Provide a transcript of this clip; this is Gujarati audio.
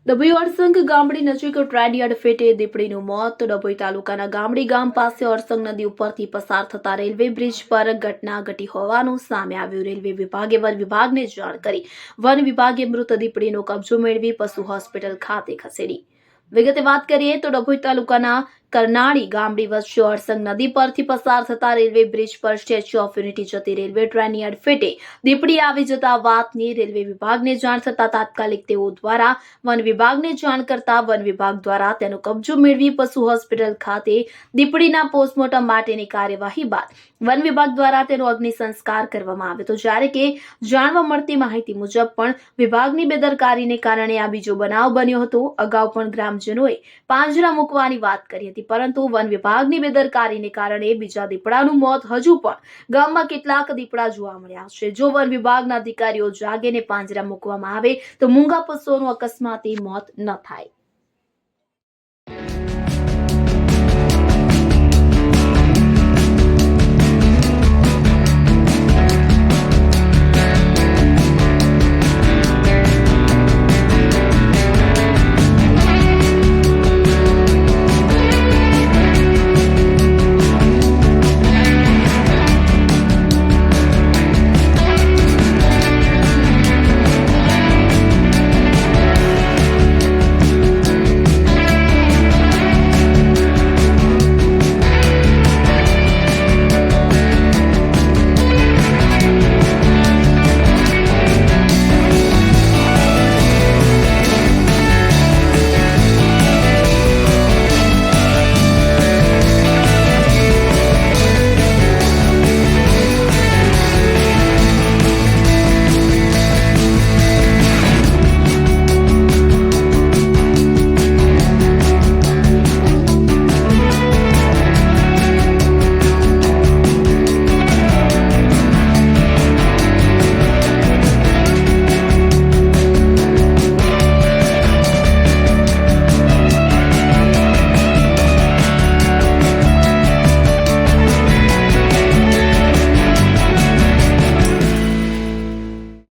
ડભોઈ અરસંગ ગામડી નજીક ટ્રેનયાર્ડ ફેટે દીપડીનું મોત. ડભોઈ તાલુકાના ગામડી ગામ પાસે અરસંગ નદી ઉપરથી પસાર થતા રેલવે બ્રિજ પર ઘટના ઘટી હોવાનું સામે આવ્યું. રેલવે વિભાગે વન વિભાગને જાણ કરી વન વિભાગે મૃત દીપડીનો કબજો મેળવી પશુ હોસ્પિટલ ખાતે ખસેડી. વિગતે વાત કરીએ તો ડભોઈ તાલુકાના કરનાળી ગામડી વચ્ચે અરસંગ નદી પરથી પસાર થતા રેલવે બ્રિજ પર સ્ટેચ્યુ ઓફ યુનિટી જતી રેલવે ટ્રેનયાર્ડ ફેટે દીપડી આવી જતા વાતની રેલવે વિભાગને જાણ થતા તાત્કાલિક તેઓ દ્વારા વન વિભાગને જાણ કરતા વન વિભાગ દ્વારા તેનો કબજો મેળવી પશુ હોસ્પિટલ ખાતે દીપડીના પોસ્ટમોર્ટમ માટેની કાર્યવાહી બાદ વન વિભાગ દ્વારા તેનો અગ્નિ સંસ્કાર કરવામાં આવ્યો હતો. જ્યારે કે જાણવા મળતી માહિતી મુજબ પણ વિભાગની બેદરકારીને કારણે આ બીજો બનાવ બન્યો હતો. અગાઉ પણ ગ્રામજનોએ પાંજરા મૂકવાની વાત કરી હતી, પરંતુ વન વિભાગની બેદરકારીને કારણે બીજા દીપડાનું મોત. હજુ પણ ગામમાં કેટલાક દીપડા જોવા મળ્યા છે. જો વન વિભાગના અધિકારીઓ જાગીને પાંજરા મૂકવામાં આવે તો મૂંગા પશુઓનું અકસ્માતી મોત ન થાય.